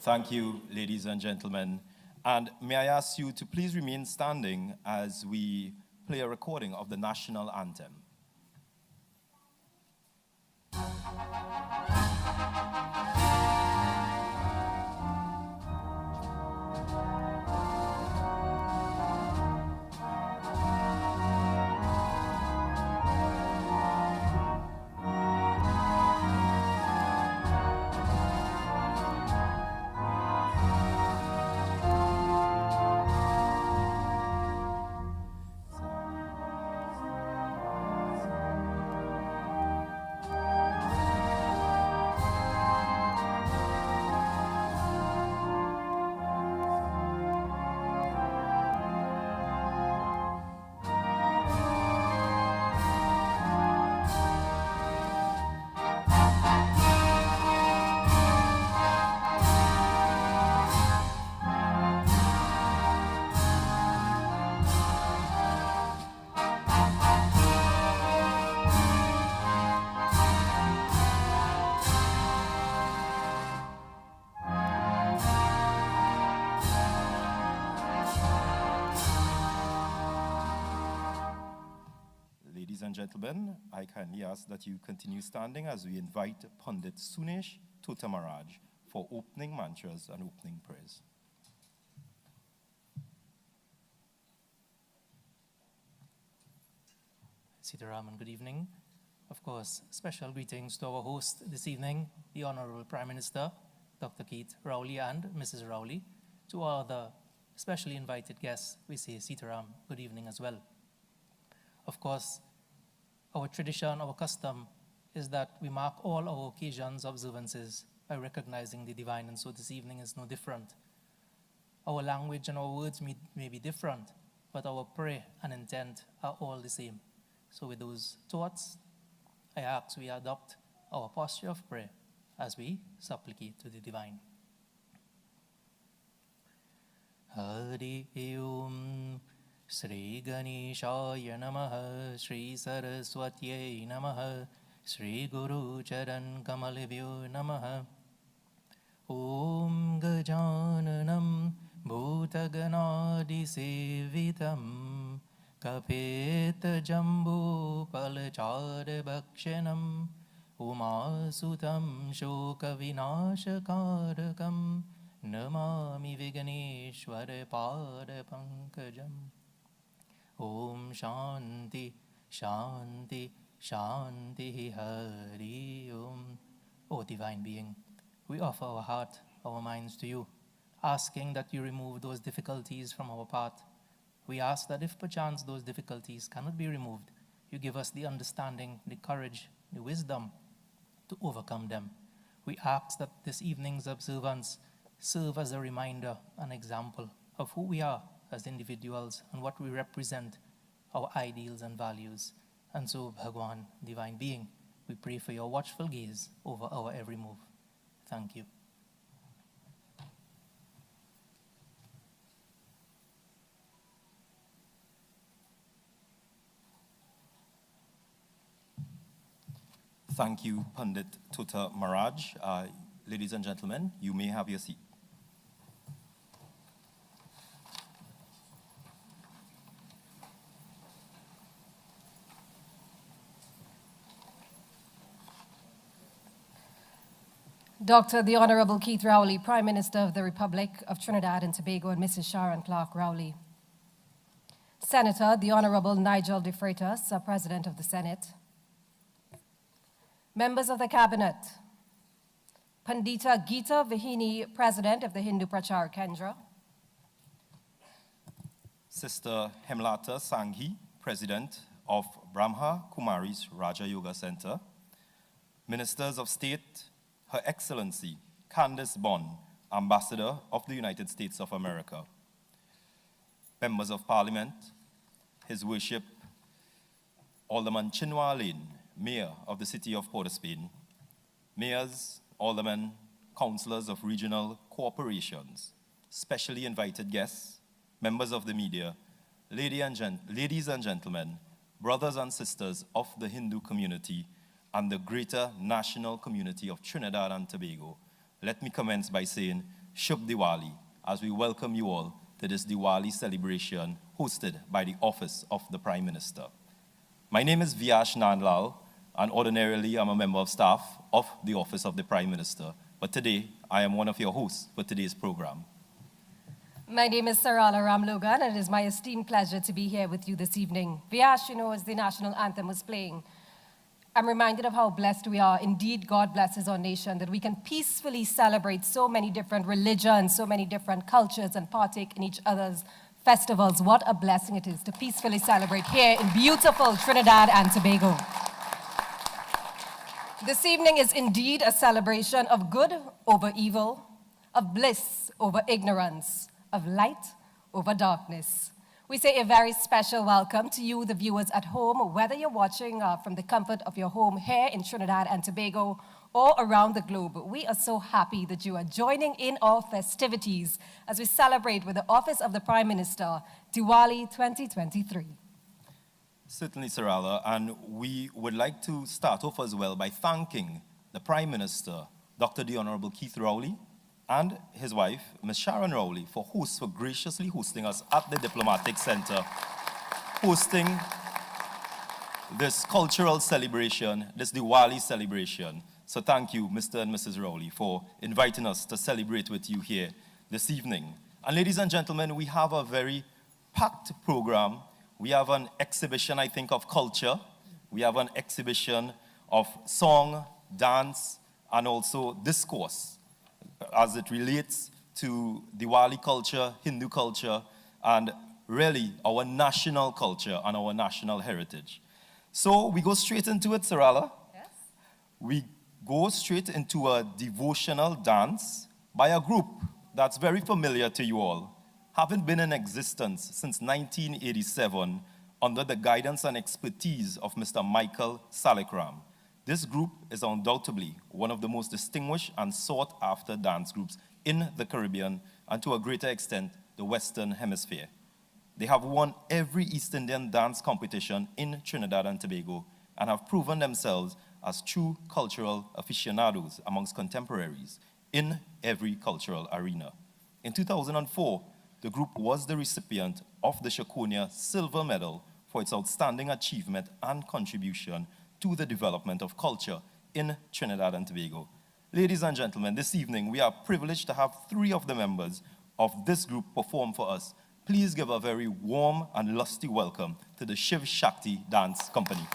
Thank you, ladies and gentlemen. And may I ask you to please remain standing as we play a recording of the national anthem. Ladies and gentlemen, I kindly ask that you continue standing as we invite Pandit Sunesh Tota Maharaj for opening mantras and opening prayers. Sitaram and good evening. Of course, special greetings to our host this evening, the Honorable Prime Minister, Dr. Keith Rowley and Mrs. Rowley. To all the specially invited guests, we say Sitaram, good evening as well. Of course, our tradition, our custom is that we mark all our occasions, observances by recognizing the divine, and so this evening is no different. Our language and our words may be different, but our prayer and intent are all the same. So with those thoughts, I ask we adopt our posture of prayer as we supplicate to the divine. Hari Om Shri Ganeshaya Namaha Shri Saraswatyai Namaha Shri Guru Charan Kamalibhyo Namaha Om Gajananam Bhutaganadi Sevitam Kapeta Jambu Palachara Bhakshanam Umasutam Shoka Vinashakarakam Namami Viganeshwara Pada Pankajam Om Shanti Shanti Shanti Hari Om. O Divine Being, we offer our heart, our minds to you, asking that you remove those difficulties from our path. We ask that if perchance those difficulties cannot be removed, you give us the understanding, the courage, the wisdom to overcome them. We ask that this evening's observance serve as a reminder, an example of who we are as individuals and what we represent, our ideals and values. And so, Bhagwan, Divine Being, we pray for your watchful gaze over our every move. Thank you. Thank you, Pandit Tota Maharaj. Ladies and gentlemen, you may have your seat. Dr. the Honorable Keith Rowley, Prime Minister of the Republic of Trinidad and Tobago, and Mrs. Sharon Clark Rowley. Senator, the Honorable Nigel de Freitas, President of the Senate. Members of the Cabinet. Pandita Geeta Vihini, President of the Hindu Prachar Kendra. Sister Hemlata Sanghi, President of Brahma Kumaris Raja Yoga Center. Ministers of State, Her Excellency Candace Bond, Ambassador of the United States of America. Members of Parliament, His Worship Alderman Chinua Lane, Mayor of the City of Port of Spain. Mayors, Aldermen, Councillors of Regional Corporations, specially invited guests, members of the media, ladies and gentlemen, brothers and sisters of the Hindu community, and the greater national community of Trinidad and Tobago. Let me commence by saying, Shubh Diwali, as we welcome you all to this Diwali celebration hosted by the Office of the Prime Minister. My name is Vyash Nandlal, and ordinarily I'm a member of staff of the Office of the Prime Minister, but today I am one of your hosts for today's program. My name is Sarala Ramlogan, and it is my esteemed pleasure to be here with you this evening. Vyash, as the national anthem was playing, I'm reminded of how blessed we are. Indeed, God blesses our nation, that we can peacefully celebrate so many different religions, so many different cultures, and partake in each other's festivals. What a blessing it is to peacefully celebrate here in beautiful Trinidad and Tobago. This evening is indeed a celebration of good over evil, of bliss over ignorance, of light over darkness. We say a very special welcome to you, the viewers at home, whether you're watching from the comfort of your home here in Trinidad and Tobago or around the globe. We are so happy that you are joining in our festivities as we celebrate with the Office of the Prime Minister, Diwali 2023. Certainly, Sarala, and we would like to start off as well by thanking the Prime Minister, Dr. the Honorable Keith Rowley, and his wife, Ms. Sharon Rowley, for graciously hosting us at the Diplomatic Center, hosting this cultural celebration, this Diwali celebration. So thank you, Mr. and Mrs. Rowley, for inviting us to celebrate with you here this evening. And ladies and gentlemen, we have a very packed program. We have an exhibition, I think, of culture. We have an exhibition of song, dance, and also discourse, as it relates to Diwali culture, Hindu culture, and really our national culture and our national heritage. So we go straight into it, Sarala. Yes. We go straight into a devotional dance by a group that's very familiar to you all, having been in existence since 1987 under the guidance and expertise of Mr. Michael Salikram. This group is undoubtedly one of the most distinguished and sought-after dance groups in the Caribbean and to a greater extent, the Western Hemisphere. They have won every East Indian dance competition in Trinidad and Tobago and have proven themselves as true cultural aficionados amongst contemporaries in every cultural arena. In 2004, the group was the recipient of the Shakonia Silver Medal for its outstanding achievement and contribution to the development of culture in Trinidad and Tobago. Ladies and gentlemen, this evening we are privileged to have 3 of the members of this group perform for us. Please give a very warm and lusty welcome to the Shiv Shakti Dance Company.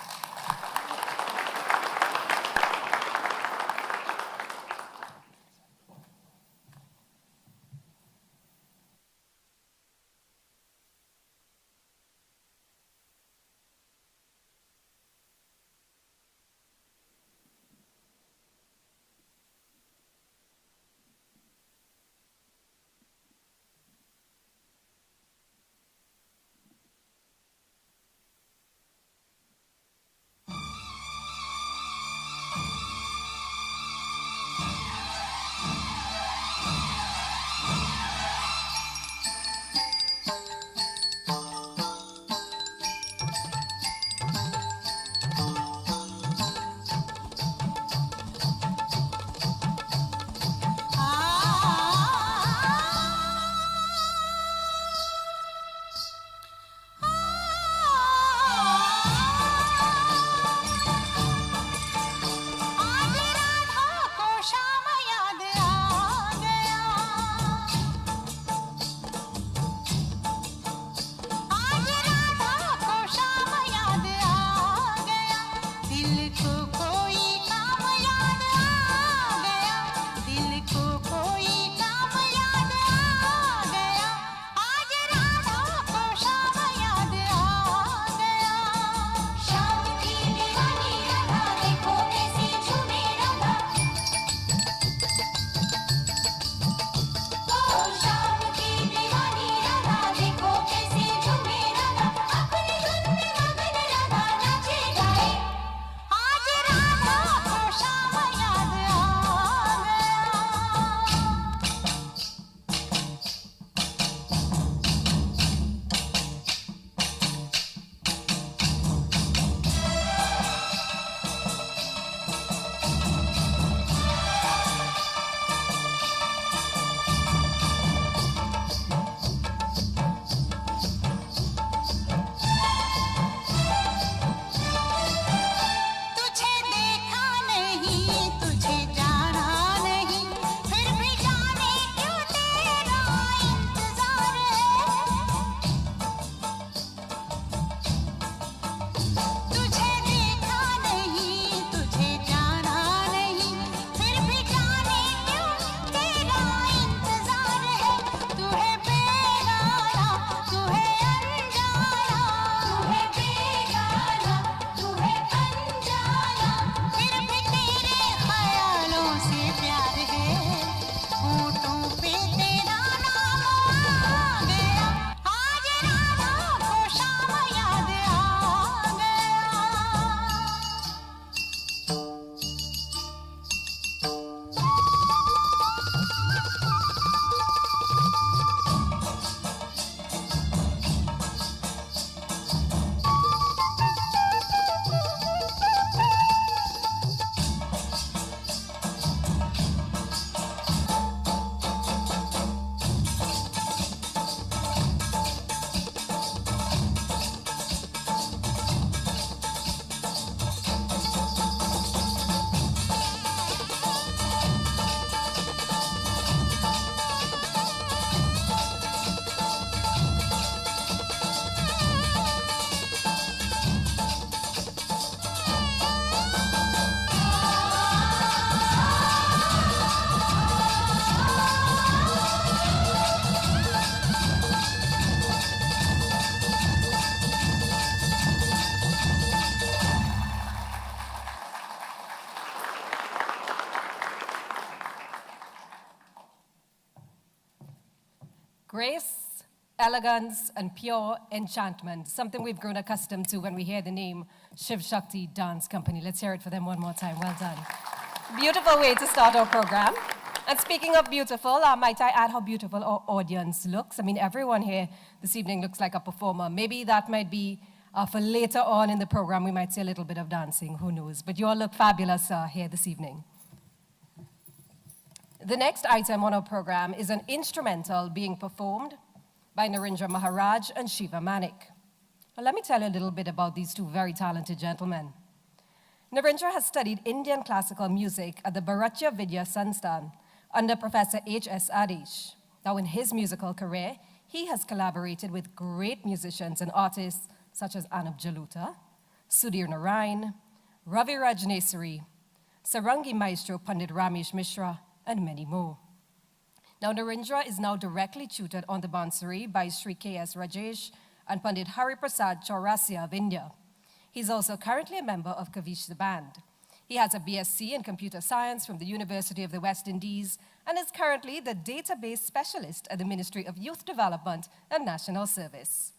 Grace, elegance, and pure enchantment, something we've grown accustomed to when we hear the name Shiv Shakti Dance Company. Let's hear it for them one more time. Well done. Beautiful way to start our program. And speaking of beautiful, might I add how beautiful our audience looks? I mean, everyone here this evening looks like a performer. Maybe that might be for later on in the program, we might see a little bit of dancing, who knows? But you all look fabulous here this evening. The next item on our program is an instrumental being performed by Narendra Maharaj and Shiva Manik. Well, let me tell you a little bit about these two very talented gentlemen. Narendra has studied Indian classical music at the Bharatya Vidya Sansthan under Professor H.S. Adish. Now, in his musical career, he has collaborated with great musicians and artists such as Anup Jaluta, Sudhir Narain, Ravi Rajnesari, Sarangi maestro Pandit Ramesh Mishra, and many more. Now, Narendra is now directly tutored on the Bansuri by Sri K.S. Rajesh and Pandit Hari Prasad Chaurasia of India. He's also currently a member of Kavish the Band. He has a BSc in computer science from the University of the West Indies and is currently the database specialist at the Ministry of Youth Development and National Service.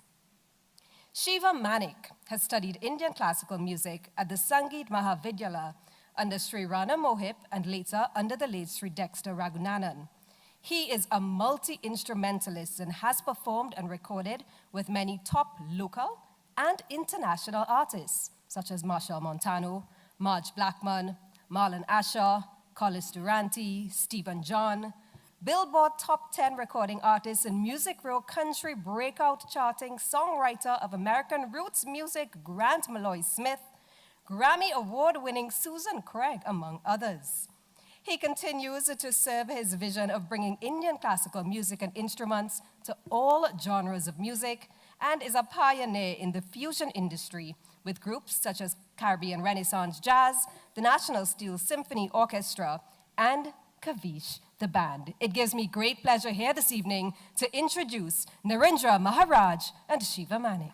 Shiva Manik has studied Indian classical music at the Sangeet Mahavidyalaya under Sri Rana Mohip and later under the late Sri Dexter Raghunanan. He is a multi-instrumentalist and has performed and recorded with many top local and international artists, such as Marshall Montano, Marge Blackman, Marlon Asher, Collis Durante, Stephen John, Billboard Top 10 recording artist and Music Row Country Breakout Charting Songwriter of American Roots Music Grant Malloy Smith, Grammy Award-winning Susan Craig, among others. He continues to serve his vision of bringing Indian classical music and instruments to all genres of music and is a pioneer in the fusion industry with groups such as Caribbean Renaissance Jazz, the National Steel Symphony Orchestra, and Kavish the Band. It gives me great pleasure here this evening to introduce Narendra Maharaj and Shiva Manik.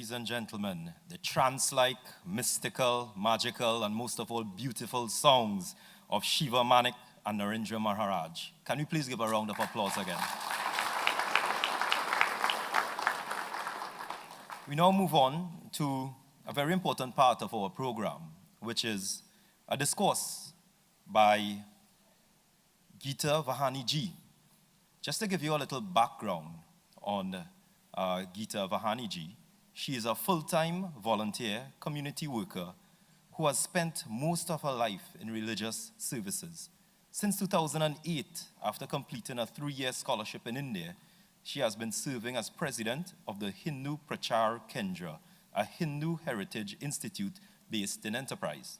Ladies and gentlemen, the trance-like, mystical, magical, and most of all beautiful songs of Shiva Manik and Narendra Maharaj. Can we please give a round of applause again? We now move on to a very important part of our program, which is a discourse by Geeta Vahani ji. Just to give you a little background on Geeta Vahani ji, she is a full-time volunteer community worker who has spent most of her life in religious services. Since 2008, after completing a 3-year scholarship in India, she has been serving as president of the Hindu Prachar Kendra, a Hindu heritage institute based in Enterprise.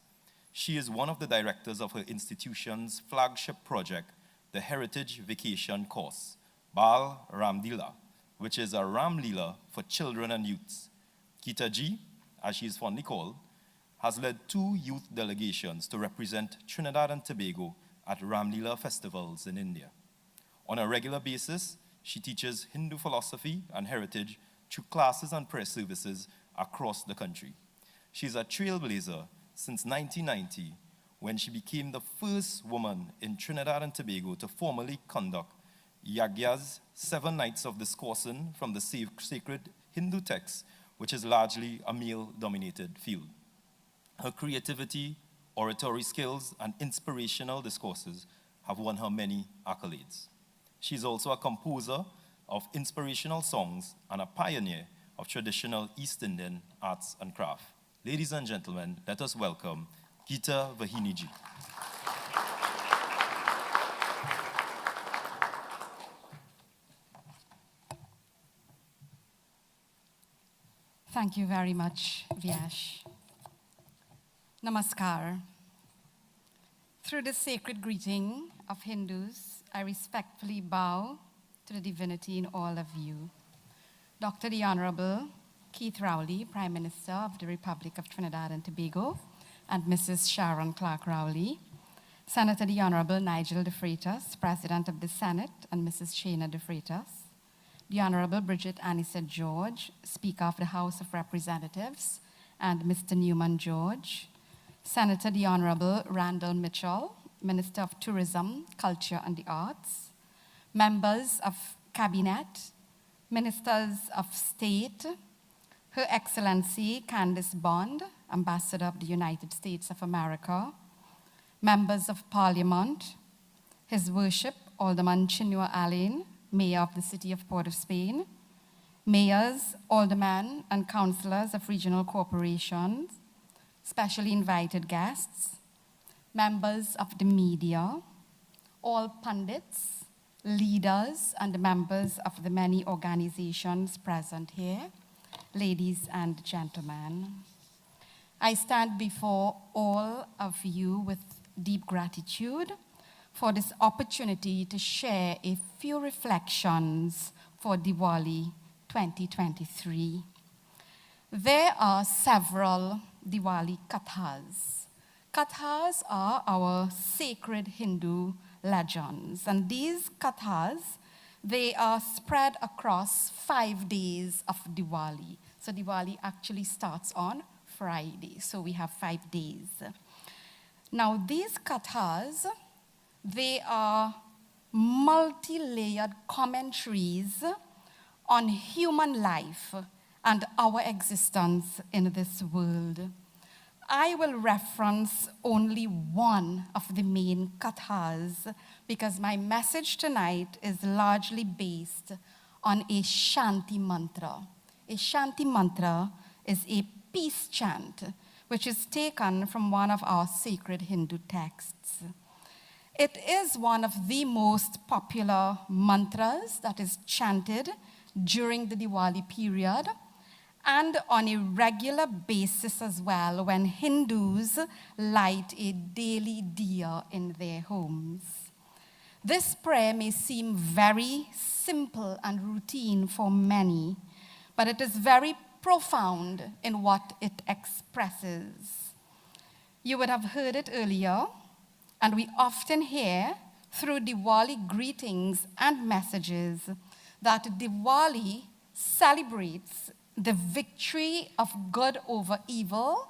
She is one of the directors of her institution's flagship project, the Heritage Vacation Course, Bal Ramlila, which is a Ramlila for children and youths. Geeta ji, as she is fondly called, has led 2 youth delegations to represent Trinidad and Tobago at Ramlila festivals in India. On a regular basis, she teaches Hindu philosophy and heritage through classes and prayer services across the country. She is a trailblazer since 1990, when she became the first woman in Trinidad and Tobago to formally conduct Yagya's 7 nights of discoursing from the sacred Hindu texts, which is largely a male-dominated field. Her creativity, oratory skills, and inspirational discourses have won her many accolades. She is also a composer of inspirational songs and a pioneer of traditional East Indian arts and craft. Ladies and gentlemen, let us welcome Geeta Vahani ji. Thank you very much, Vyash. Namaskar. Through this sacred greeting of Hindus, I respectfully bow to the divinity in all of you. Dr. the Honorable Keith Rowley, Prime Minister of the Republic of Trinidad and Tobago, and Mrs. Sharon Clark Rowley, Senator the Honorable Nigel de Freitas, President of the Senate, and Mrs. Shana de Freitas, the Honorable Bridget Anisette George, Speaker of the House of Representatives, and Mr. Newman George, Senator the Honorable Randall Mitchell, Minister of Tourism, Culture and the Arts, members of Cabinet, Ministers of State, Her Excellency Candace Bond, Ambassador of the United States of America, members of Parliament, His Worship Alderman Chinua Alain, Mayor of the City of Port of Spain, mayors, aldermen, and councillors of regional corporations, specially invited guests, members of the media, all pundits, leaders, and members of the many organizations present here, ladies and gentlemen. I stand before all of you with deep gratitude for this opportunity to share a few reflections for Diwali 2023. There are several Diwali kathas. Kathas are our sacred Hindu legends, and these kathas, they are spread across 5 days of Diwali. So Diwali actually starts on Friday, so we have 5 days. Now these kathas, they are multi-layered commentaries on human life and our existence in this world. I will reference only one of the main kathas because my message tonight is largely based on a Shanti mantra. A Shanti mantra is a peace chant which is taken from one of our sacred Hindu texts. It is one of the most popular mantras that is chanted during the Diwali period and on a regular basis as well when Hindus light a daily diya in their homes. This prayer may seem very simple and routine for many, but it is very profound in what it expresses. You would have heard it earlier, and we often hear through Diwali greetings and messages that Diwali celebrates the victory of good over evil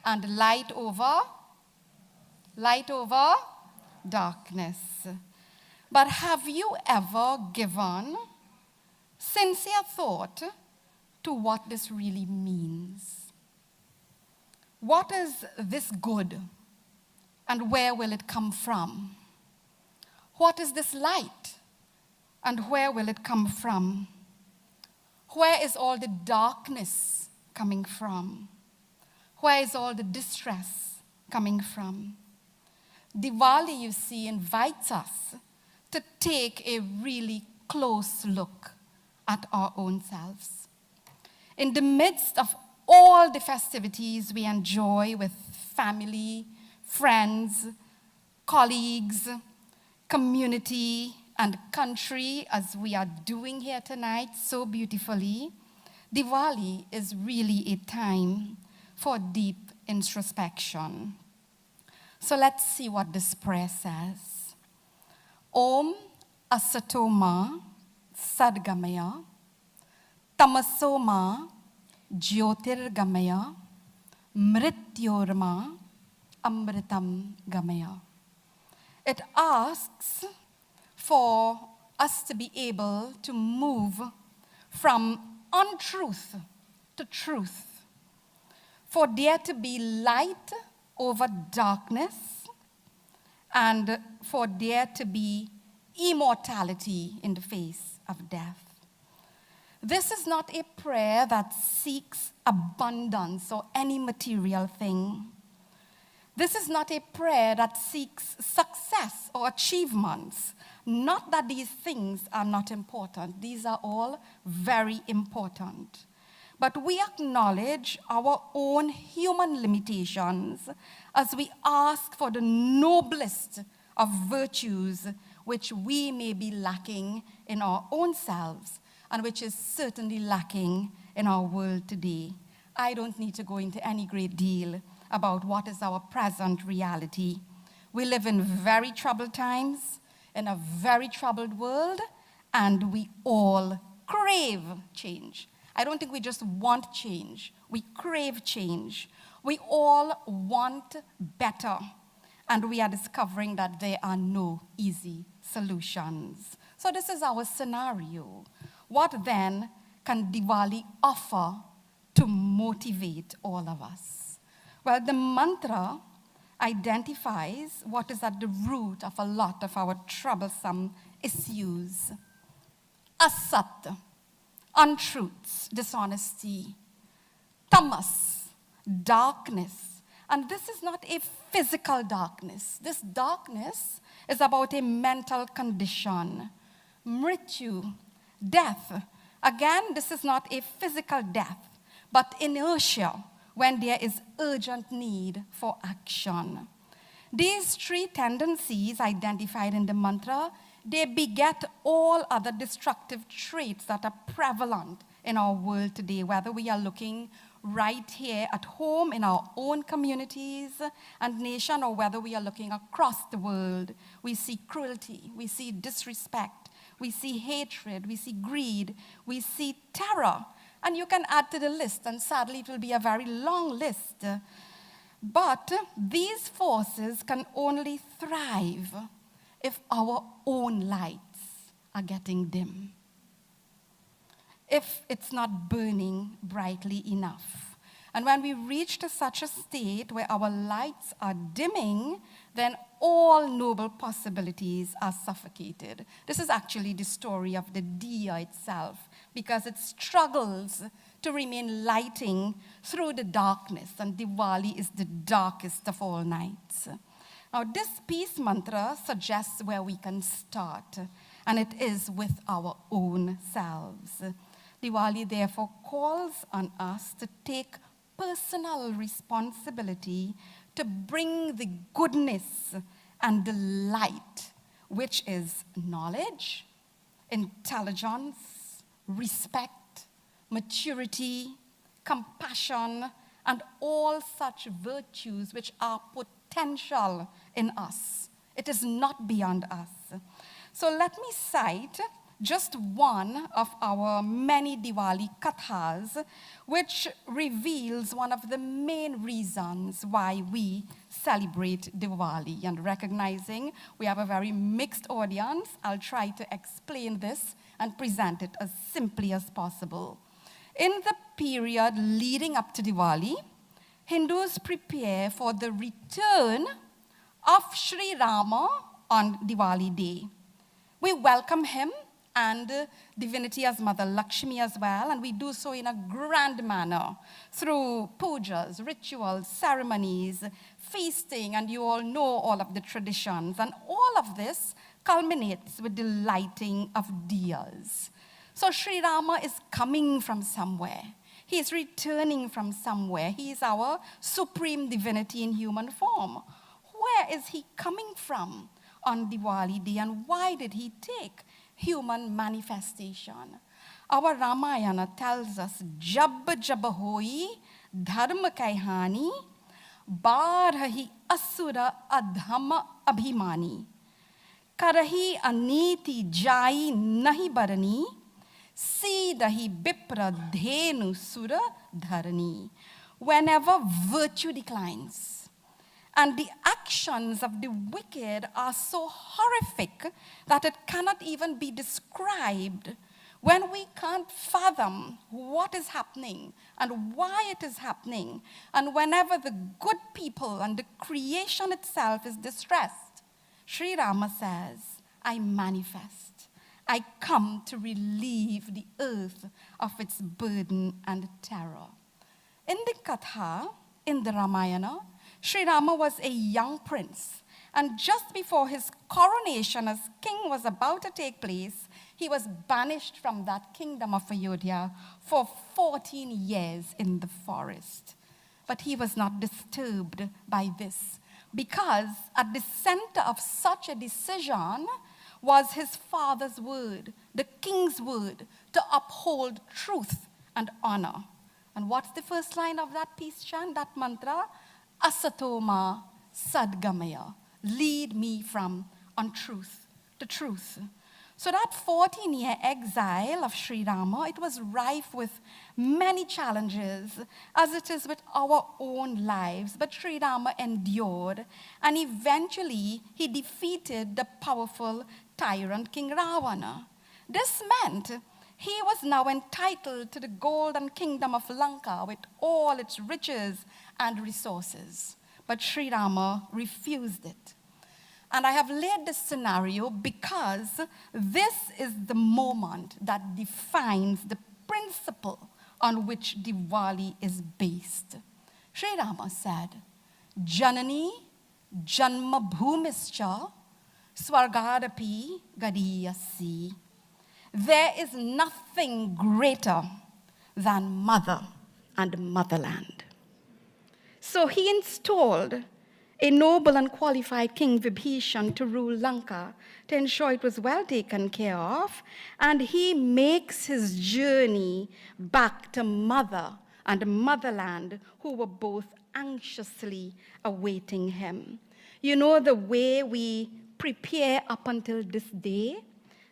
and light over darkness. But have you ever given sincere thought to what this really means? What is this good, and where will it come from? What is this light, and where will it come from? Where is all the darkness coming from? Where is all the distress coming from? Diwali, you see, invites us to take a really close look at our own selves. In the midst of all the festivities we enjoy with family, friends, colleagues, community, and country, as we are doing here tonight so beautifully, Diwali is really a time for deep introspection. So let's see what this prayer says. Om Asatoma Sadgamaya Tamasoma Jyotirgamaya Mrityorma Amritam Gamaya. It asks for us to be able to move from untruth to truth, for there to be light over darkness, and for there to be immortality in the face of death. This is not a prayer that seeks abundance or any material thing. This is not a prayer that seeks success or achievements. Not that these things are not important. These are all very important. But we acknowledge our own human limitations as we ask for the noblest of virtues which we may be lacking in our own selves and which is certainly lacking in our world today. I don't need to go into any great deal about what is our present reality. We live in very troubled times, in a very troubled world, and we all crave change. I don't think we just want change. We crave change. We all want better, and we are discovering that there are no easy solutions. So this is our scenario. What then can Diwali offer to motivate all of us? Well, the mantra identifies what is at the root of a lot of our troublesome issues. Asat, untruths, dishonesty. Tamas, darkness. And this is not a physical darkness. This darkness is about a mental condition. Mrityu, death. Again, this is not a physical death, but inertia, when there is urgent need for action. These three tendencies identified in the mantra, they beget all other destructive traits that are prevalent in our world today, whether we are looking right here at home in our own communities and nation, or whether we are looking across the world. We see cruelty, we see disrespect, we see hatred, we see greed, we see terror. And you can add to the list, and sadly it will be a very long list. But these forces can only thrive if our own lights are getting dim, if it's not burning brightly enough. And when we reach to such a state where our lights are dimming, then all noble possibilities are suffocated. This is actually the story of the diya itself, because it struggles to remain lighting through the darkness, and Diwali is the darkest of all nights. Now, this peace mantra suggests where we can start, and it is with our own selves. Diwali, therefore, calls on us to take personal responsibility to bring the goodness and the light, which is knowledge, intelligence, respect, maturity, compassion, and all such virtues which are potential in us. It is not beyond us. So let me cite just one of our many Diwali kathas, which reveals one of the main reasons why we celebrate Diwali. And recognizing we have a very mixed audience, I'll try to explain this and present it as simply as possible. In the period leading up to Diwali, Hindus prepare for the return of Sri Rama on Diwali day. We welcome him and divinity as Mother Lakshmi as well, and we do so in a grand manner through pujas, rituals, ceremonies, feasting, and you all know all of the traditions. And all of this culminates with the lighting of diyas. So Sri Rama is coming from somewhere. He is returning from somewhere. He is our supreme divinity in human form. Where is he coming from on Diwali day, and why did he take human manifestation? Our Ramayana tells us, Jab jab hoi dharma kai hani, barhi asura adhama abhimani, karahi aniti jai nahi barani, sidahi bipra dhenu sura dharani. Whenever virtue declines, and the actions of the wicked are so horrific that it cannot even be described, when we can't fathom what is happening and why it is happening, and whenever the good people and the creation itself is distressed, Sri Rama says, I manifest. I come to relieve the earth of its burden and terror. In the Katha, in the Ramayana, Sri Rama was a young prince, and just before his coronation as king was about to take place, he was banished from that kingdom of Ayodhya for 14 years in the forest. But he was not disturbed by this, because at the center of such a decision was his father's word, the king's word, to uphold truth and honor. And what's the first line of that peace chant, that mantra? Asatoma sadgamaya. Lead me from untruth to truth. So that 14-year exile of Sri Rama, it was rife with many challenges, as it is with our own lives. But Sri Rama endured, and eventually he defeated the powerful tyrant King Ravana. This meant he was now entitled to the golden kingdom of Lanka with all its riches and resources. But Sri Rama refused it. And I have laid this scenario because this is the moment that defines the principle on which Diwali is based. Sri Rama said, Janani janma bhumischa swargadapi gadiyasi. There is nothing greater than mother and motherland. So he installed a noble and qualified King Vibhishan to rule Lanka to ensure it was well taken care of, and he makes his journey back to mother and motherland, who were both anxiously awaiting him. You know the way we prepare up until this day?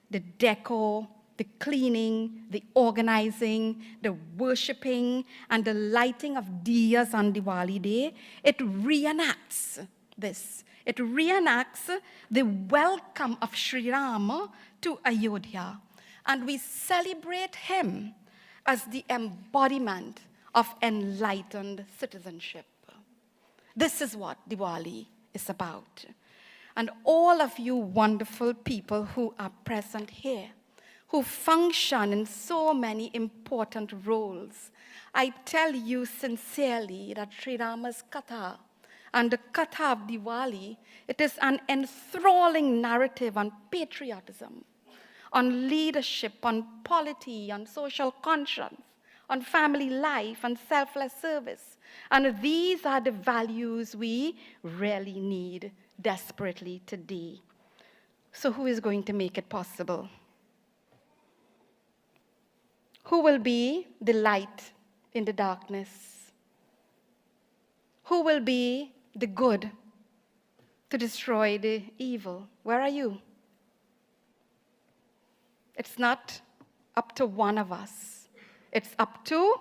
The decor, the cleaning, the organizing, the worshipping, and the lighting of diyas on Diwali day, it reenacts this. It reenacts the welcome of Sri Rama to Ayodhya. And we celebrate him as the embodiment of enlightened citizenship. This is what Diwali is about. And all of you wonderful people who are present here, who function in so many important roles, I tell you sincerely that Sri Rama's Katha and the Katha of Diwali, it is an enthralling narrative on patriotism, on leadership, on polity, on social conscience, on family life, and selfless service. And these are the values we really need desperately today. So who is going to make it possible? Who will be the light in the darkness? Who will be the good to destroy the evil? Where are you? It's not up to one of us. It's up to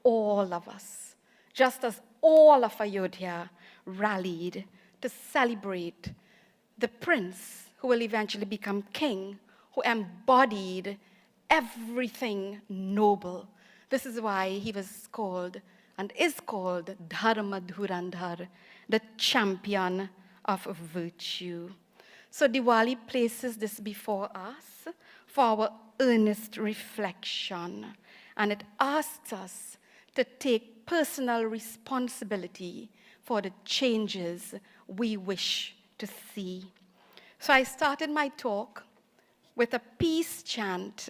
all of us. Just as all of Ayodhya rallied to celebrate the prince who will eventually become king, who embodied everything noble. This is why he was called and is called Dharma Dhurandhar, the champion of virtue. So Diwali places this before us for our earnest reflection, and it asks us to take personal responsibility for the changes we wish to see. So I started my talk with a peace chant,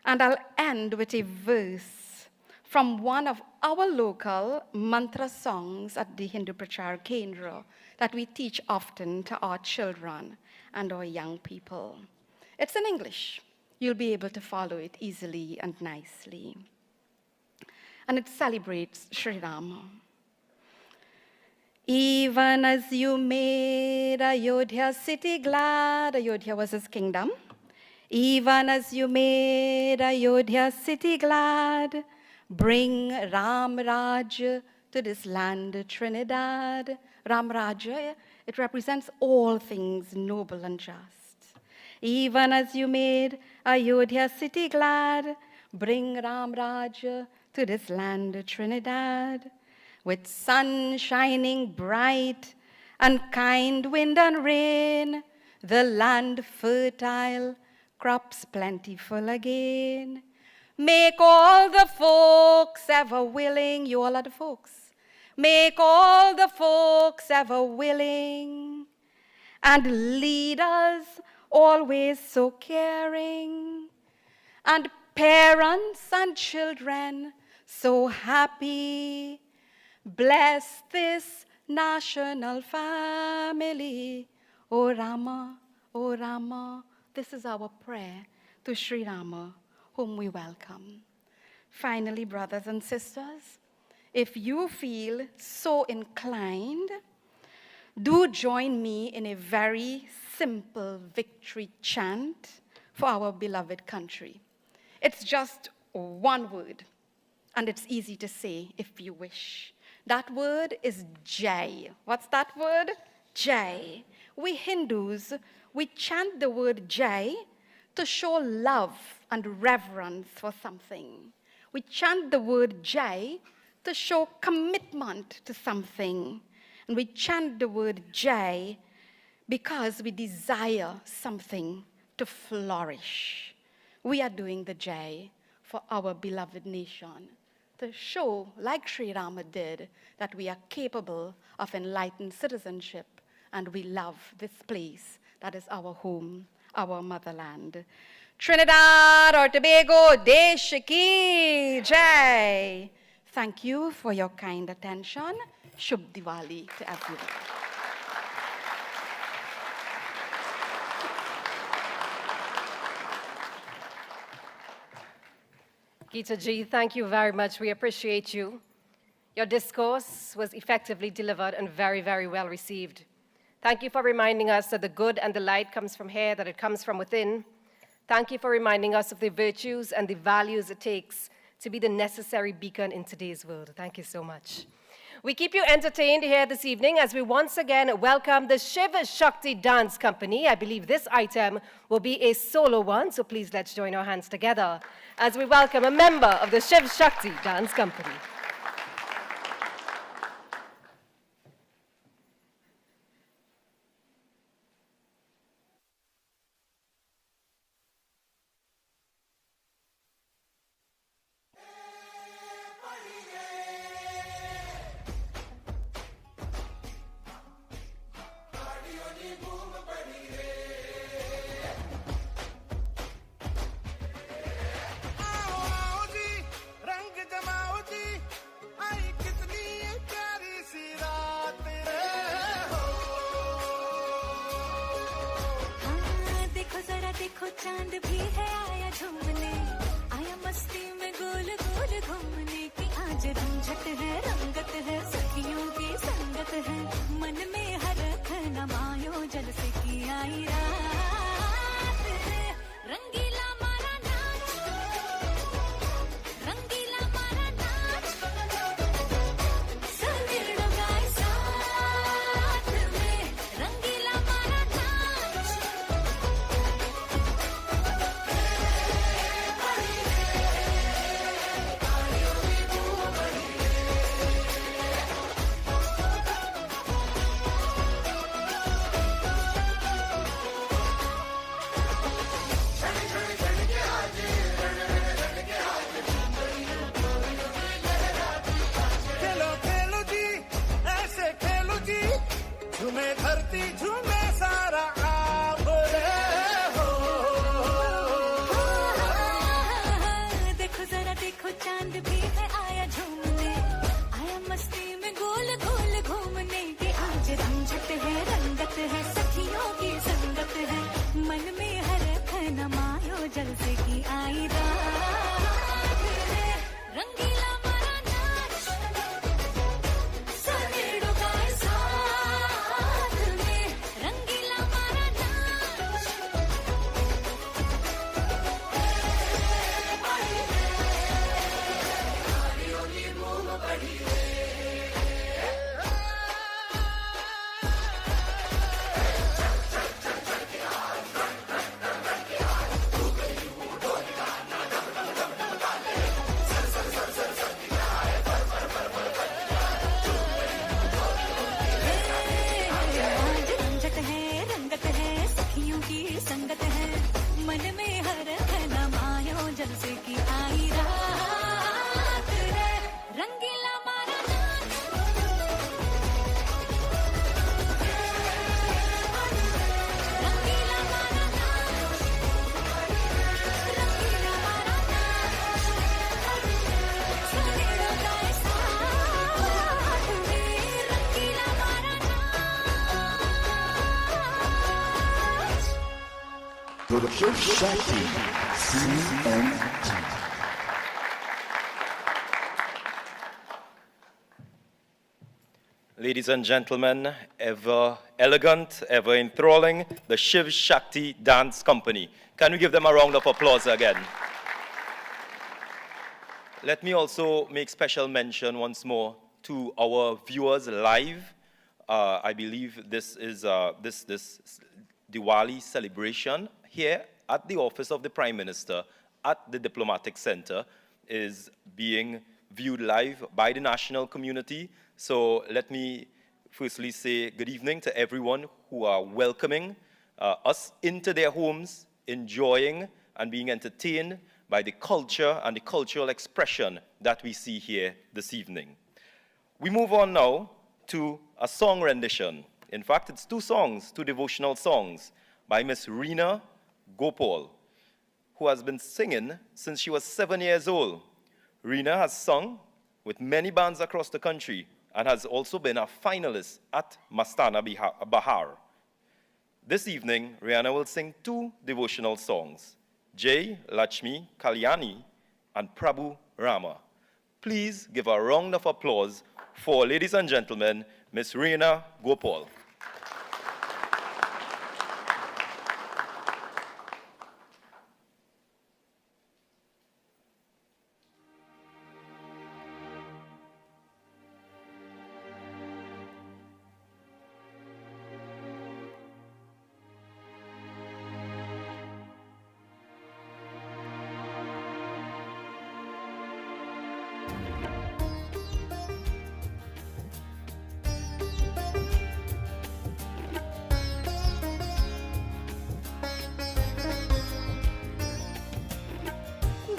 and I'll end with a verse from one of our local mantra songs at the Hindu Prachar Kendra that we teach often to our children and our young people. It's in English. You'll be able to follow it easily and nicely. And it celebrates Sri Rama. Even as you made Ayodhya city glad, Ayodhya was his kingdom. Even as you made Ayodhya city glad, bring Ram Raj to this land Trinidad. Ram Raj, it represents all things noble and just. Even as you made Ayodhya city glad, bring Ram Raj to this land Trinidad. With sun shining bright and kind wind and rain, the land fertile, crops plentiful again. Make all the folks ever willing, you all are the folks. Make all the folks ever willing, and leaders always so caring, and parents and children so happy. Bless this national family. O Rama, O Rama. This is our prayer to Sri Rama, whom we welcome. Finally, brothers and sisters, if you feel so inclined, do join me in a very simple victory chant for our beloved country. It's just one word, and it's easy to say if you wish. That word is Jai. What's that word? Jai. We Hindus, we chant the word Jai to show love and reverence for something. We chant the word Jai to show commitment to something. And we chant the word Jai because we desire something to flourish. We are doing the Jai for our beloved nation, to show, like Sri Rama did, that we are capable of enlightened citizenship and we love this place that is our home, our motherland. Trinidad or Tobago, Desh Ki Jai. Thank you for your kind attention. Shubh Diwali to everyone. Geeta ji, thank you very much. We appreciate you. Your discourse was effectively delivered and very, very well received. Thank you for reminding us that the good and the light comes from here, that it comes from within. Thank you for reminding us of the virtues and the values it takes to be the necessary beacon in today's world. Thank you so much. We keep you entertained here this evening as we once again welcome the Shiv Shakti Dance Company. I believe this item will be a solo one, so please let's join our hands together as we welcome a member of the Shiv Shakti Dance Company. चांद भी है आया झूमने, आया मस्ती में गोल गोल घूमने की। आज रंझट है, रंगत है, सखियों की संगत है, मन में हरख न मायो जल से की आई रात है। रंगीला की संगत है मन में हर खना मायो जल से की आई रात रे रंगीला मारा नाच रंगीला मारा नाच रंगीला मारा नाच सवेरा का साथ में रंगीला मारा नाच To the Shiv Shakti CMT. Ladies and gentlemen, ever elegant, ever enthralling, the Shiv Shakti Dance Company. Can we give them a round of applause again? Let me also make special mention once more to our viewers live. I believe this is this Diwali celebration here at the office of the Prime Minister at the Diplomatic Center is being viewed live by the national community. So let me firstly say good evening to everyone who are welcoming us into their homes, enjoying and being entertained by the culture and the cultural expression that we see here this evening. We move on now to a song rendition. In fact, it's two songs, two devotional songs by Miss Reena Gopal, who has been singing since she was 7 years old. Reena has sung with many bands across the country and has also been a finalist at Mastana Bahar. This evening, Rihanna will sing two devotional songs, Jai Lakshmi Kalyani and Prabhu Rama. Please give a round of applause for, ladies and gentlemen, Miss Reena Gopal.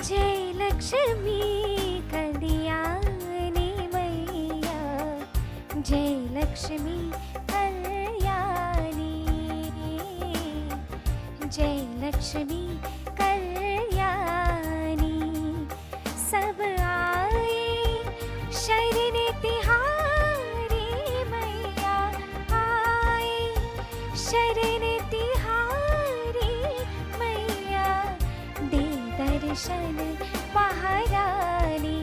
जय लक्ष्मी कल्याणी मैया जय लक्ष्मी कल्याणी जय लक्ष्मी कल्याणी सब आए शरण तिहारी मैया आए शरण तिहारी मैया दे दर्शन महारानी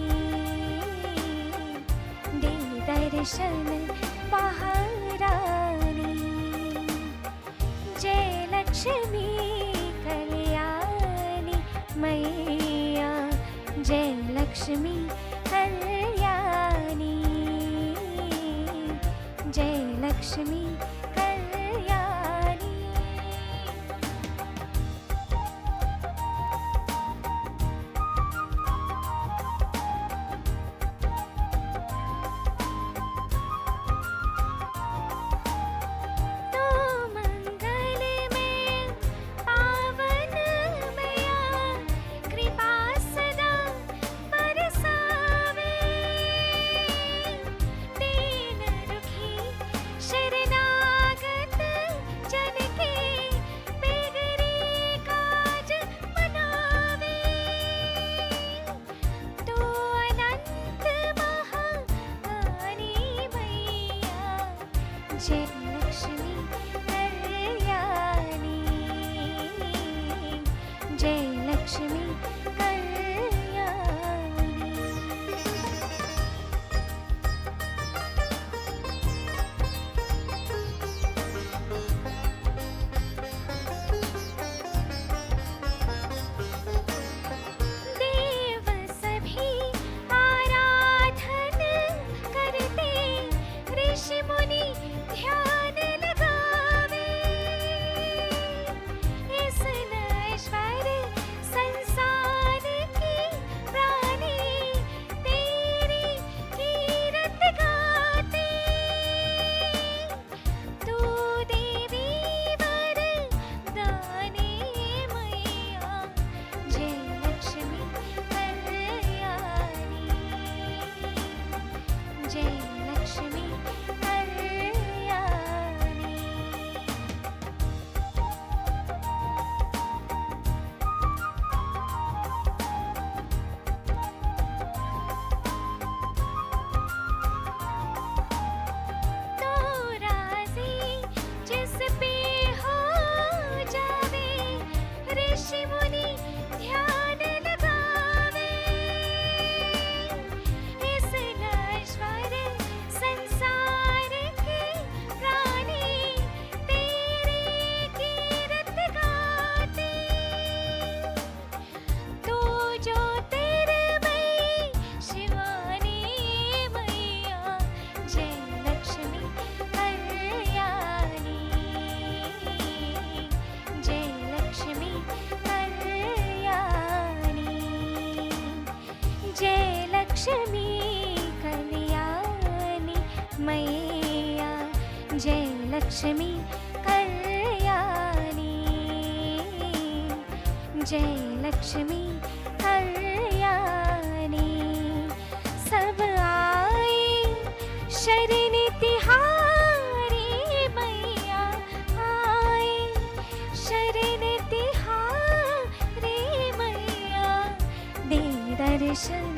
दे दर्शन महारानी जय लक्ष्मी कल्याणी मैया जय लक्ष्मी कल्याणी जय लक्ष्मी कल्याणी तो मंगल में पावन मैया कृपा सदा बरसावे दीन दुखी शरणा लक्ष्मी कल्याणी जय लक्ष्मी कल्याणी सब आए शरण तिहारी मैया आए शरण तिहारी मैया दे दर्शन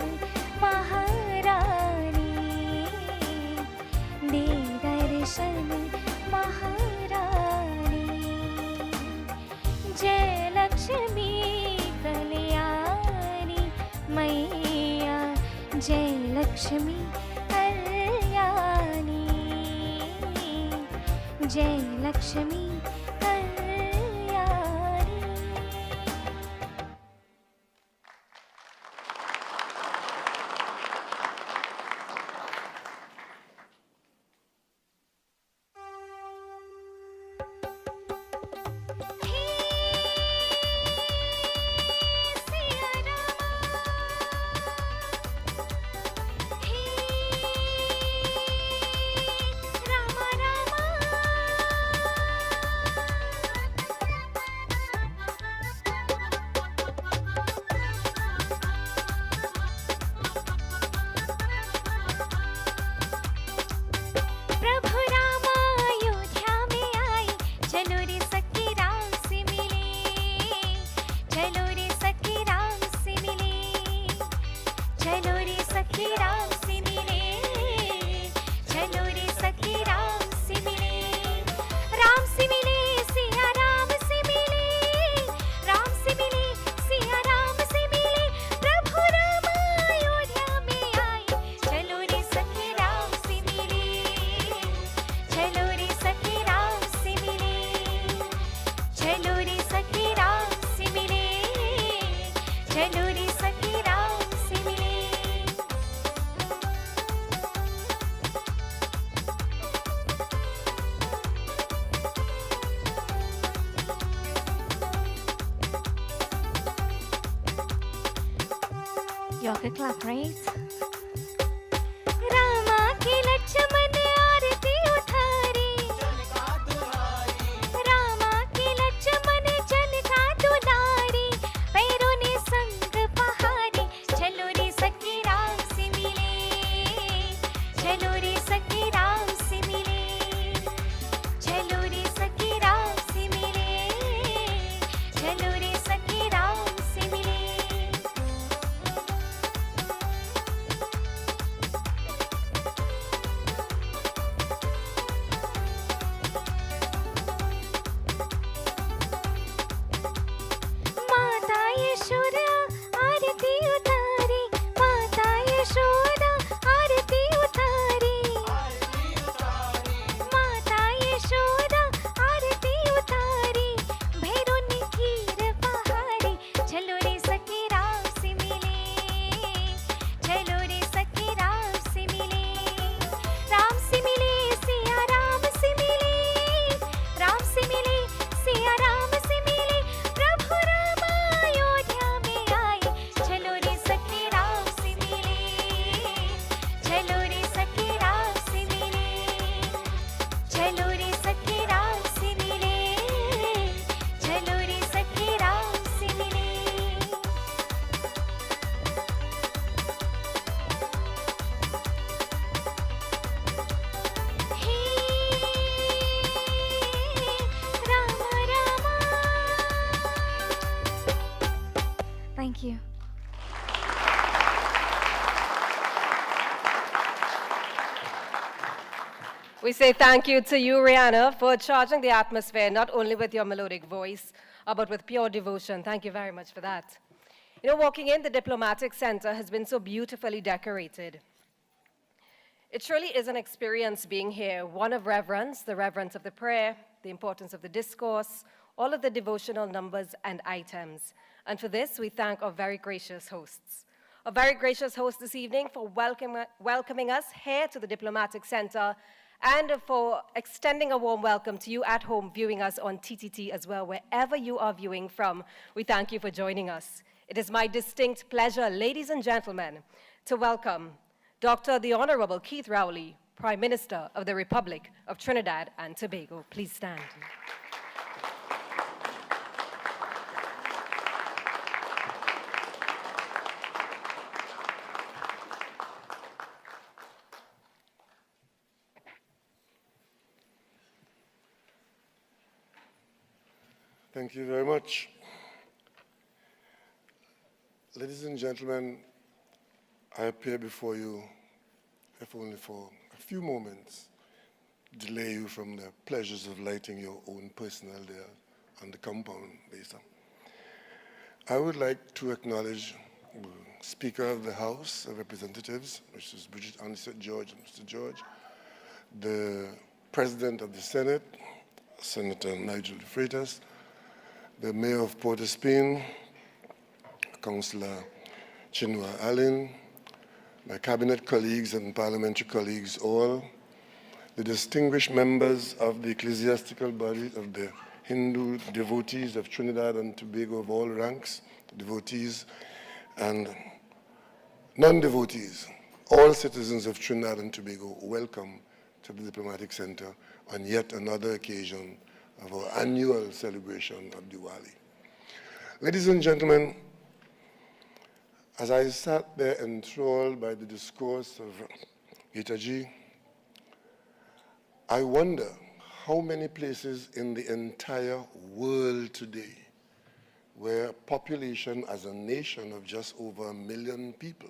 महारानी दे दर्शन महारानी जय लक्ष्मी कल्याणी मैया जय लक्ष्मी कल्याणी जय Lakshmi Yoga clap, right? Rama के लक्ष्मण आरती उठारी रामा के लक्ष्मण जल का दुलारी पैरों ने संग पहाड़ी चलो रे सखी राम से मिले चलो रे सखी राम से मिले चलो रे सखी राम से मिले चलो रे सखी राम से मिले माता यशोदा आरती उतारी माता यशोदा आरती उतारी माता यशोदा आरती उतारी भैरों ने खीर पहाड़ी चलो रे सखी राम से मिले चलो रे सखी राम से मिले सिया राम से मिले राम से मिले सिया राम से मिले प्रभु राम अयोध्या में आए चलो रे सखी राम से मिले चलो रे सखी राम से मिले चलो रे सखी राम से मिले चलो रे सखी राम से मिले हे Ram Rama Thank you. We say thank you to you, Rihanna, for charging the atmosphere not only with your melodic voice, but with pure devotion. Thank you very much for that. You know, walking in, the Diplomatic Center has been so beautifully decorated. It truly is an experience being here, one of reverence, the reverence of the prayer, the importance of the discourse, all of the devotional numbers and items. And for this, we thank our very gracious hosts. A very gracious host this evening for welcoming us here to the Diplomatic Center and for extending a warm welcome to you at home viewing us on TTT as well, wherever you are viewing from. We thank you for joining us. It is my distinct pleasure, ladies and gentlemen, to welcome Dr. the Honorable Keith Rowley, Prime Minister of the Republic of Trinidad and Tobago. Please stand. Thank you very much. Ladies and gentlemen, I appear before you, if only for a few moments, delay you from the pleasures of lighting your own personal there on the compound later. I would like to acknowledge the Speaker of the House of Representatives, Mrs. Bridget Ansett George and Mr. George, the President of the Senate, Senator Nigel de Freitas, the Mayor of Port of Spain, Councillor Chinua Allen, my cabinet colleagues and parliamentary colleagues all, the distinguished members of the ecclesiastical body of the Hindu devotees of Trinidad and Tobago of all ranks, devotees and non-devotees, all citizens of Trinidad and Tobago, welcome to the Diplomatic Center on yet another occasion of our annual celebration of Diwali. Ladies and gentlemen, as I sat there enthralled by the discourse of Gitaji, I wonder how many places in the entire world today where population as a nation of just over 1 million people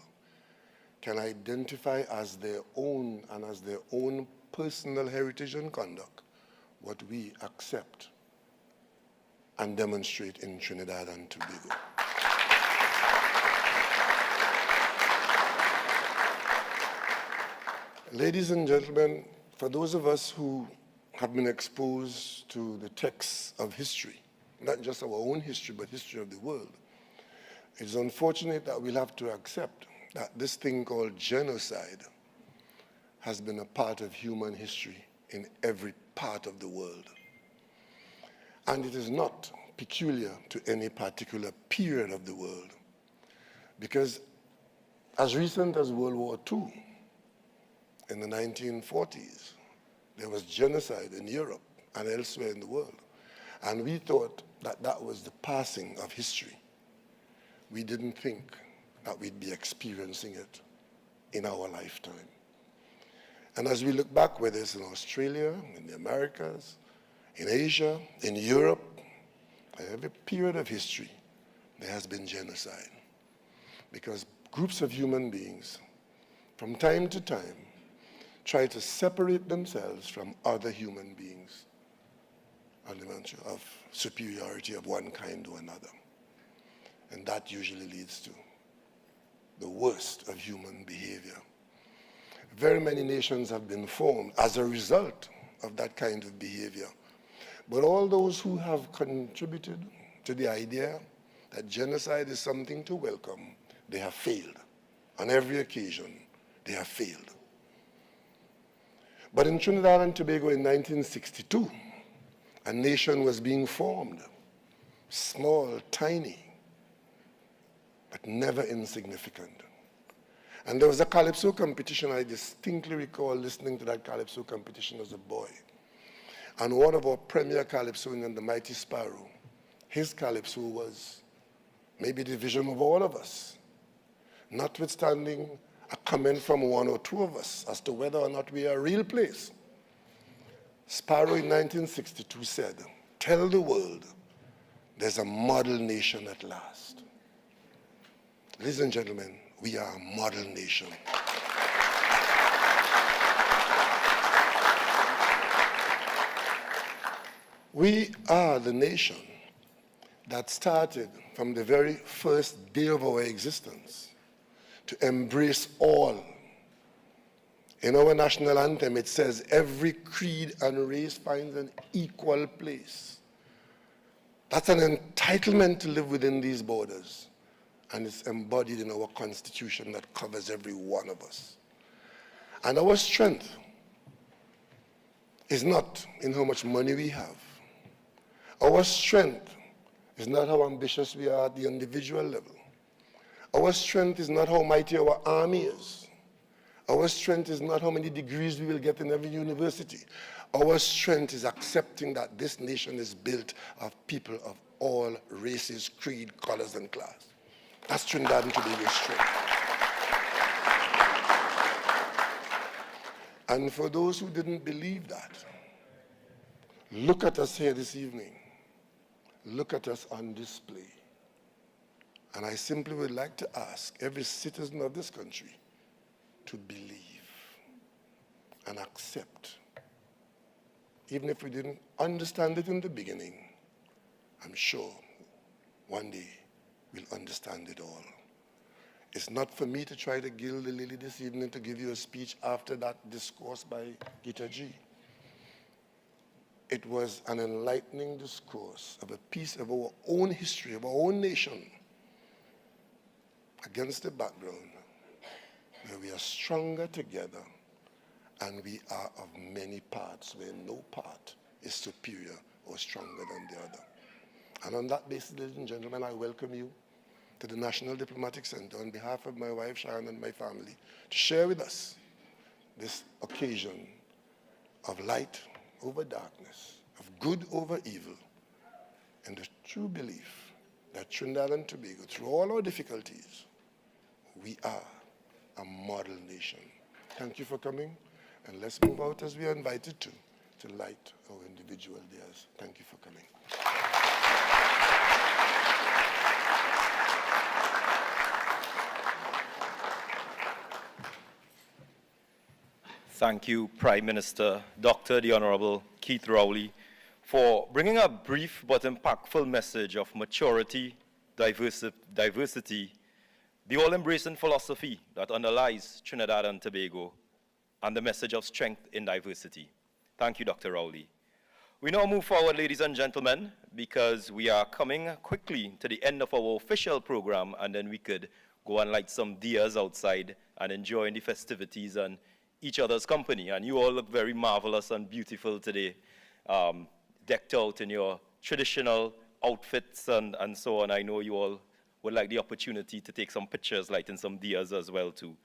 can identify as their own and as their own personal heritage and conduct what we accept and demonstrate in Trinidad and Tobago. Ladies and gentlemen, for those of us who have been exposed to the texts of history, not just our own history, but history of the world, it's unfortunate that we'll have to accept that this thing called genocide has been a part of human history in every part of the world. And it is not peculiar to any particular period of the world, because as recent as World War II, in the 1940s, there was genocide in Europe and elsewhere in the world. And we thought that that was the passing of history. We didn't think that we'd be experiencing it in our lifetime. And as we look back, whether it's in Australia, in the Americas, in Asia, in Europe, every period of history, there has been genocide. Because groups of human beings, from time to time, try to separate themselves from other human beings on the mention of superiority of one kind or another. And that usually leads to the worst of human behavior. Very many nations have been formed as a result of that kind of behavior. But all those who have contributed to the idea that genocide is something to welcome, they have failed. On every occasion, they have failed. But in Trinidad and Tobago in 1962, a nation was being formed, small, tiny, but never insignificant. And there was a calypso competition. I distinctly recall listening to that calypso competition as a boy. And one of our premier calypsonians, the Mighty Sparrow, his calypso was maybe the vision of all of us, notwithstanding a comment from one or two of us as to whether or not we are a real place. Sparrow in 1962 said, "Tell the world there's a model nation at last." Ladies and gentlemen, we are a model nation. We are the nation that started from the very first day of our existence to embrace all. In our national anthem, it says, every creed and race finds an equal place. That's an entitlement to live within these borders. And it's embodied in our Constitution that covers every one of us. And our strength is not in how much money we have. Our strength is not how ambitious we are at the individual level. Our strength is not how mighty our army is. Our strength is not how many degrees we will get in every university. Our strength is accepting that this nation is built of people of all races, creed, colors, and class. That's Trinidad and Tobago's strength. And for those who didn't believe that, look at us here this evening. Look at us on display. And I simply would like to ask every citizen of this country to believe and accept. Even if we didn't understand it in the beginning, I'm sure one day we'll understand it all. It's not for me to try to gild the lily this evening to give you a speech after that discourse by Gita G. It was an enlightening discourse of a piece of our own history, of our own nation, against the background where we are stronger together and we are of many parts where no part is superior or stronger than the other. And on that basis, ladies and gentlemen, I welcome you to the National Diplomatic Center on behalf of my wife Sharon and my family to share with us this occasion of light over darkness, of good over evil, and the true belief that Trinidad and Tobago, through all our difficulties, we are a model nation. Thank you for coming, and let's move out as we are invited to light our individual diyas. Thank you for coming. Thank you, Prime Minister Dr. the Honorable Keith Rowley, for bringing a brief but impactful message of maturity, diversity, the all-embracing philosophy that underlies Trinidad and Tobago, and the message of strength in diversity. Thank you, Dr. Rowley. We now move forward, ladies and gentlemen, because we are coming quickly to the end of our official program, and then we could go and light some diyas outside and enjoy the festivities and each other's company. And you all look very marvelous and beautiful today, decked out in your traditional outfits and so on. I know you all would like the opportunity to take some pictures, lighting some diyas as well too.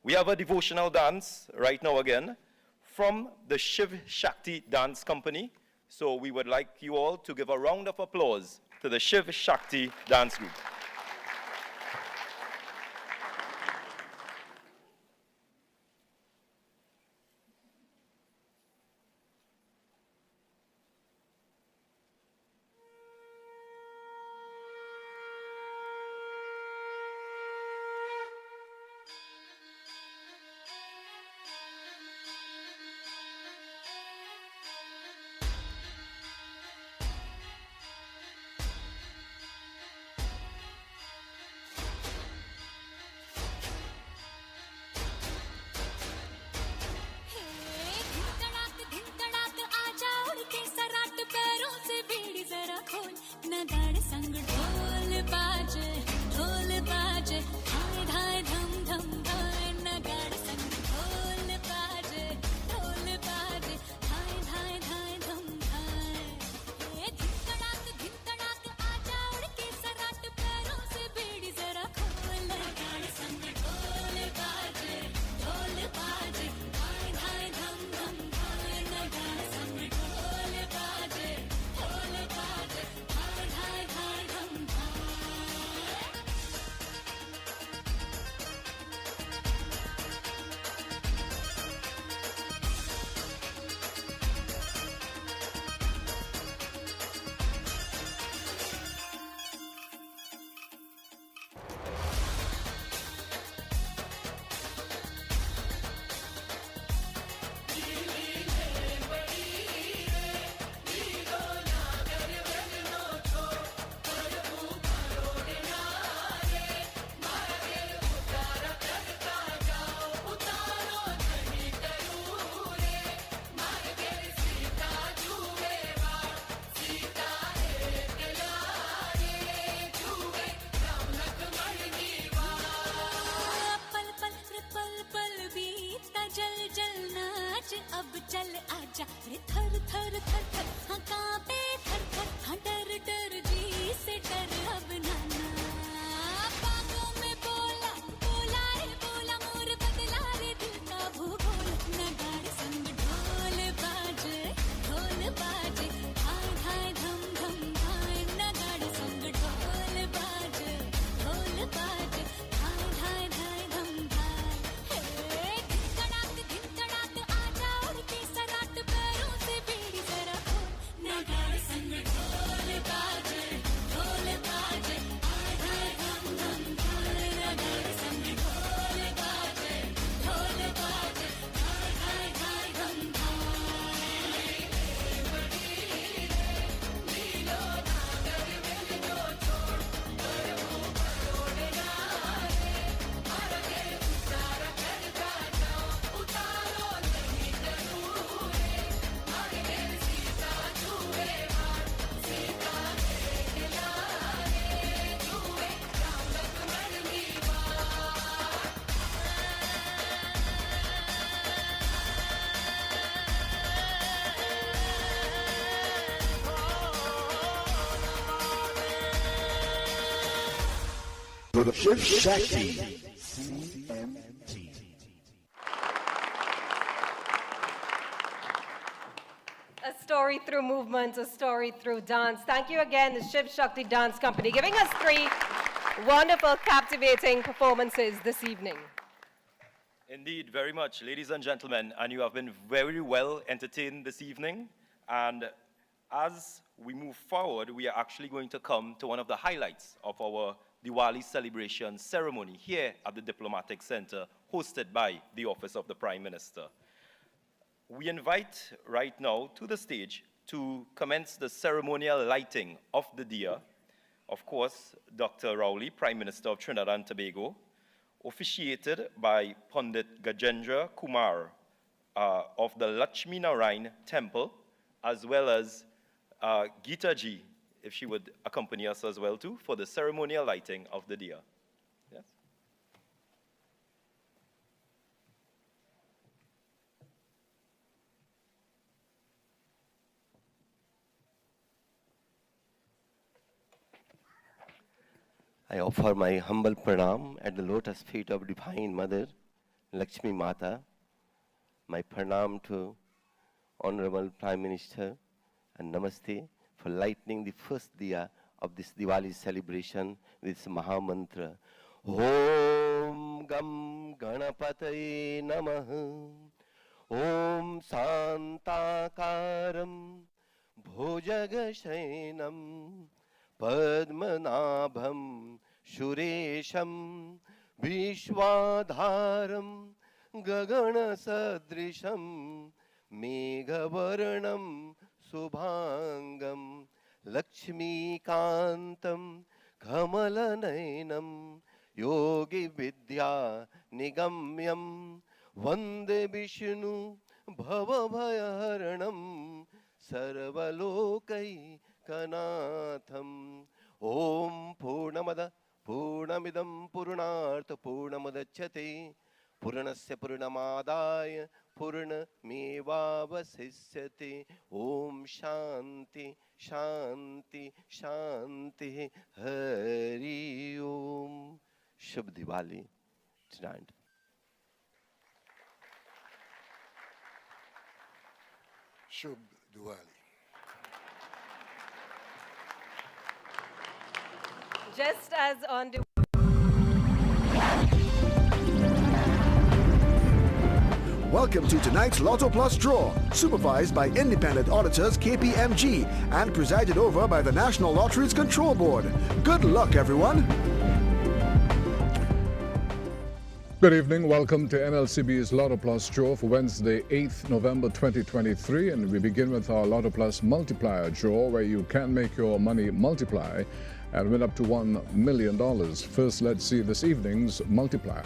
We have a devotional dance right now again from the Shiv Shakti Dance Company. So we would like you all to give a round of applause to the Shiv Shakti Dance Group. Shiv Shakti CMT. A story through movement, a story through dance. Thank you again, the Shiv Shakti Dance Company, giving us 3 wonderful, captivating performances this evening. Indeed, very much, ladies and gentlemen, and you have been very well entertained this evening. And as we move forward, we are actually going to come to one of the highlights of our Diwali celebration ceremony here at the Diplomatic Center, hosted by the Office of the Prime Minister. We invite right now to the stage to commence the ceremonial lighting of the diya, of course, Dr. Rowley, Prime Minister of Trinidad and Tobago, officiated by Pandit Gajendra Kumar of the Lakshmi Narayan Temple, as well as Geeta ji, if she would accompany us as well too, for the ceremonial lighting of the diya. Yes? I offer my humble pranam at the lotus feet of Divine Mother, Lakshmi Mata. My pranam to Honorable Prime Minister and Namaste for lighting the first diya of this Diwali celebration with this Mahamantra. Om Gam Ganapataye Namaha. Om Santakaram Bhojagasainam Padmanabham Shuresham Vishwadharam Gagana Sadrisham Megavaranam Subhangam Lakshmi Kantam Kamalanainam Yogi Vidya Nigamyam Vande Vishnu Bhavabhayaharanam Sarvalokai Kanatham. Om Purnamada Purnamidam Purnartha Purnamadachyate Purnasya Purnamadaya Purnamevavasisyate. Om Shanti Shanti Shanti Hari Om. Shubh Diwali tonight. Shubh Diwali. Just as on the Welcome to tonight's Lotto Plus draw, supervised by independent auditors KPMG and presided over by the National Lotteries Control Board. Good luck, everyone. Good evening. Welcome to NLCB's Lotto Plus draw for Wednesday, 8th November 2023. And we begin with our Lotto Plus multiplier draw, where you can make your money multiply and win up to $1 million. First, let's see this evening's multiplier.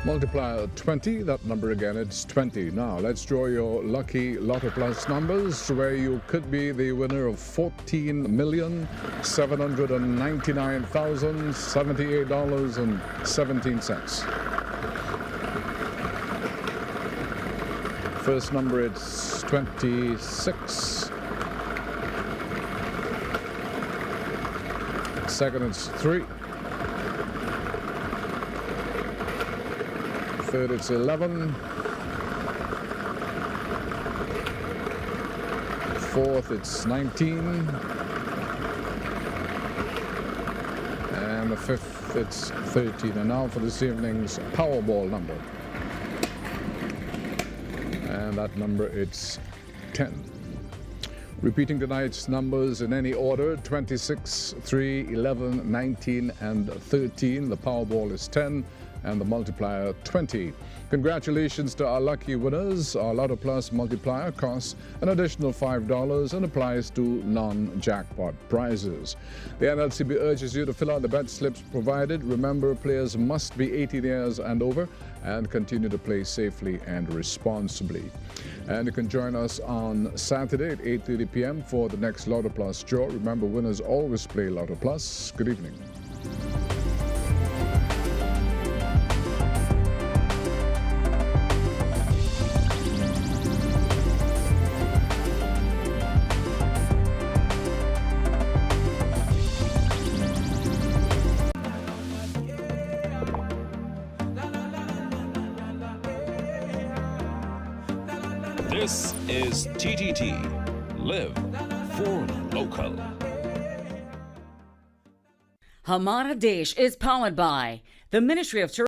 Multiplier 20, that number again, it's 20. Now, let's draw your lucky Lotto Plus numbers, where you could be the winner of $14,799,078.17. First number, it's 26. Second, it's 3. Third, it's 11. Fourth, it's 19. And the fifth, it's 13. And now for this evening's Powerball number. And that number, it's 10. Repeating tonight's numbers in any order: 26, 3, 11, 19, and 13. The Powerball is 10. and the multiplier 20. Congratulations to our lucky winners. Our Lotto Plus multiplier costs an additional $5 and applies to non-jackpot prizes. The NLCB urges you to fill out the bet slips provided. Remember, players must be 18 years and over and continue to play safely and responsibly. And you can join us on Saturday at 8:30 p.m. for the next Lotto Plus draw. Remember, winners always play Lotto Plus. Good evening. This is TTT. Live for local. Hamara Desh is powered by the Ministry of Tourism.